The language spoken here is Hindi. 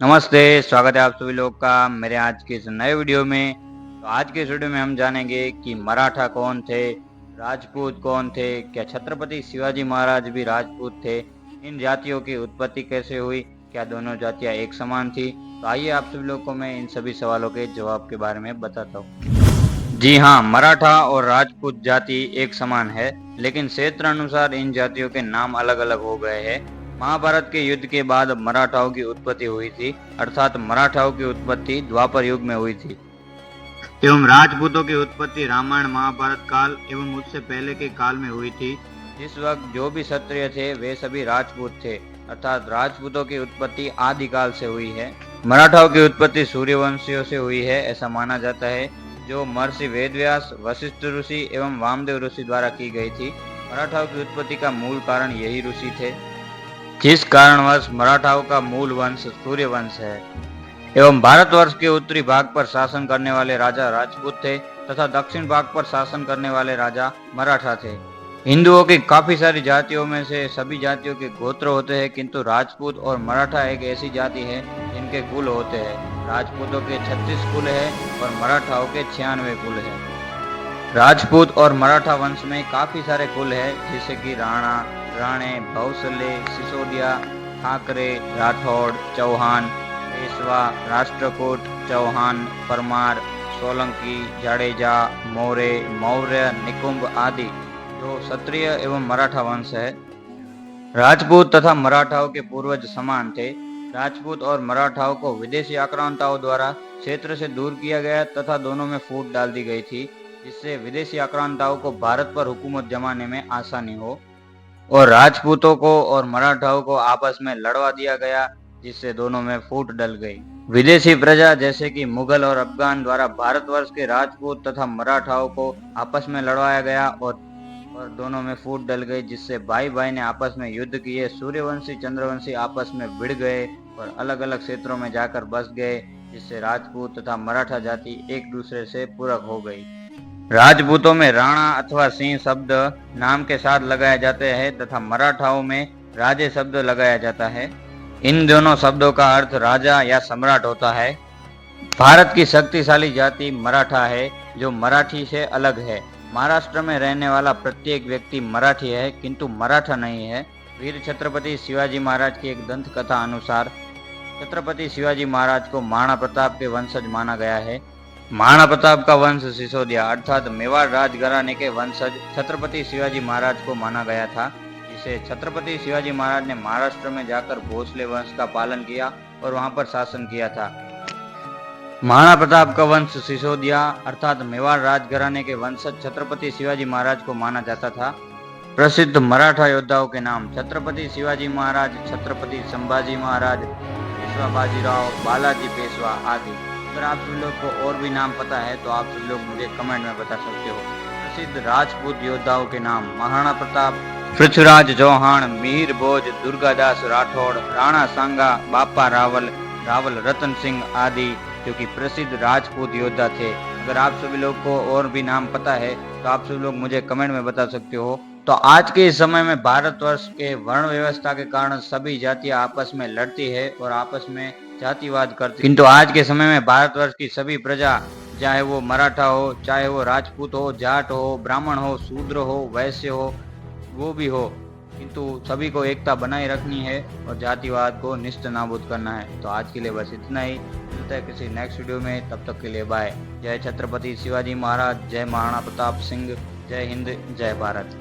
नमस्ते, स्वागत है आप सभी लोग का मेरे आज के इस नए वीडियो में। तो आज के इस वीडियो में हम जानेंगे कि मराठा कौन थे, राजपूत कौन थे, क्या छत्रपति शिवाजी महाराज भी राजपूत थे, इन जातियों की उत्पत्ति कैसे हुई, क्या दोनों जातियां एक समान थी। तो आइए आप सभी लोग को मैं इन सभी सवालों के जवाब के बारे में बताता हूँ। जी हाँ, मराठा और राजपूत जाति एक समान है, लेकिन क्षेत्र अनुसार इन जातियों के नाम अलग अलग हो गए हैं। महाभारत के युद्ध के बाद मराठाओं की उत्पत्ति हुई थी, अर्थात मराठाओं की उत्पत्ति द्वापर युग में हुई थी एवं राजपूतों की उत्पत्ति रामायण महाभारत काल एवं उससे पहले के काल में हुई थी। जिस वक्त जो भी क्षत्रिय थे वे सभी राजपूत थे, अर्थात राजपूतों की उत्पत्ति आदिकाल से हुई है। मराठाओं की उत्पत्ति सूर्यवंशियों से हुई है ऐसा माना जाता है, जो महर्षि वेदव्यास, वशिष्ठ ऋषि एवं वामदेव ऋषि द्वारा की गई थी। मराठाओं की उत्पत्ति का मूल कारण यही ऋषि थे, जिस कारणवश मराठाओं का मूल वंश सूर्यवंश है एवं भारतवर्ष के उत्तरी भाग पर शासन करने वाले राजा राजपूत थे तथा दक्षिण भाग पर शासन करने वाले राजा मराठा थे। हिंदुओं की काफी सारी जातियों में से सभी जातियों के गोत्र होते हैं, किंतु राजपूत और मराठा एक ऐसी जाति है जिनके कुल होते हैं। राजपूतों के 36 कुल है और मराठाओं के 96 कुल है। राजपूत और मराठा वंश में काफी सारे कुल है, जैसे कि राणा, राणे, भौसले, सिसोदिया, ठाकरे, राठौड़, चौहान, पेशवा, राष्ट्रकूट, चौहान, परमार, सोलंकी, जाडेजा, मोरे, मौर्य, निकुंभ आदि जो क्षत्रिय एवं मराठा वंश है। राजपूत तथा मराठाओं के पूर्वज समान थे। राजपूत और मराठाओं को विदेशी आक्रांताओं द्वारा क्षेत्र से दूर किया गया तथा दोनों में फूट डाल दी गई थी, जिससे विदेशी आक्रांताओं को भारत पर हुकूमत जमाने में आसानी हो, और राजपूतों को और मराठाओं को आपस में लड़वा दिया गया, जिससे दोनों में फूट डल गई। विदेशी प्रजा जैसे कि मुगल और अफगान द्वारा भारतवर्ष के राजपूत तथा मराठाओं को आपस में लड़वाया गया और दोनों में फूट डल गई, जिससे भाई भाई ने आपस में युद्ध किए। सूर्यवंशी चंद्रवंशी आपस में भिड़ गए और अलग अलग क्षेत्रों में जाकर बस गए, जिससे राजपूत तथा मराठा जाति एक दूसरे से पूरक हो गई। राजपूतों में राणा अथवा सिंह शब्द नाम के साथ लगाए जाते हैं तथा मराठाओं में राजे शब्द लगाया जाता है। इन दोनों शब्दों का अर्थ राजा या सम्राट होता है। भारत की शक्तिशाली जाति मराठा है, जो मराठी से अलग है। महाराष्ट्र में रहने वाला प्रत्येक व्यक्ति मराठी है, किंतु मराठा नहीं है। वीर छत्रपति शिवाजी महाराज की एक दंत कथा अनुसार छत्रपति शिवाजी महाराज को महाराणा प्रताप के वंशज माना गया है। महाराणा प्रताप का वंश सिसोदिया अर्थात मेवाड़ राजघराने के वंशज छत्रपति शिवाजी महाराज को माना गया था, जिसे छत्रपति शिवाजी महाराज ने महाराष्ट्र में जाकर भोसले वंश का पालन किया और वहां पर शासन किया था। महाराणा प्रताप का वंश सिसोदिया अर्थात मेवाड़ राजघराने के वंशज छत्रपति शिवाजी महाराज को माना जाता था। प्रसिद्ध मराठा योद्धाओं के नाम: छत्रपति शिवाजी महाराज, छत्रपति संभाजी महाराज, पेशवा बाजीराव, बालाजी पेशवा आदि। अगर आप सभी लोग को और भी नाम पता है तो आप सभी लोग मुझे कमेंट में बता सकते हो। प्रसिद्ध राजपूत योद्धाओं के नाम: महाराणा प्रताप, पृथ्वीराज चौहान, मिहिर भोज, दुर्गादास राठौड़, राणा सांगा, बापा रावल, रावल रतन सिंह आदि, जो कि प्रसिद्ध राजपूत योद्धा थे। अगर आप सभी लोग को और भी नाम पता है तो आप सभी लोग मुझे कमेंट में बता सकते हो। तो आज के इस समय में भारतवर्ष के वर्ण व्यवस्था के कारण सभी जातियां आपस में लड़ती है और आपस में जातिवाद करती, किंतु आज के समय में भारतवर्ष की सभी प्रजा, चाहे वो मराठा हो, चाहे वो राजपूत हो, जाट हो, ब्राह्मण हो, शूद्र हो, वैश्य हो, वो भी हो, किंतु सभी को एकता बनाए रखनी है और जातिवाद को निस्त नाबूद करना है। तो आज के लिए बस इतना ही। मिलता है किसी नेक्स्ट वीडियो में, तब तक के लिए बाय। जय छत्रपति शिवाजी महाराज, जय महाराणा प्रताप सिंह, जय हिंद, जय भारत।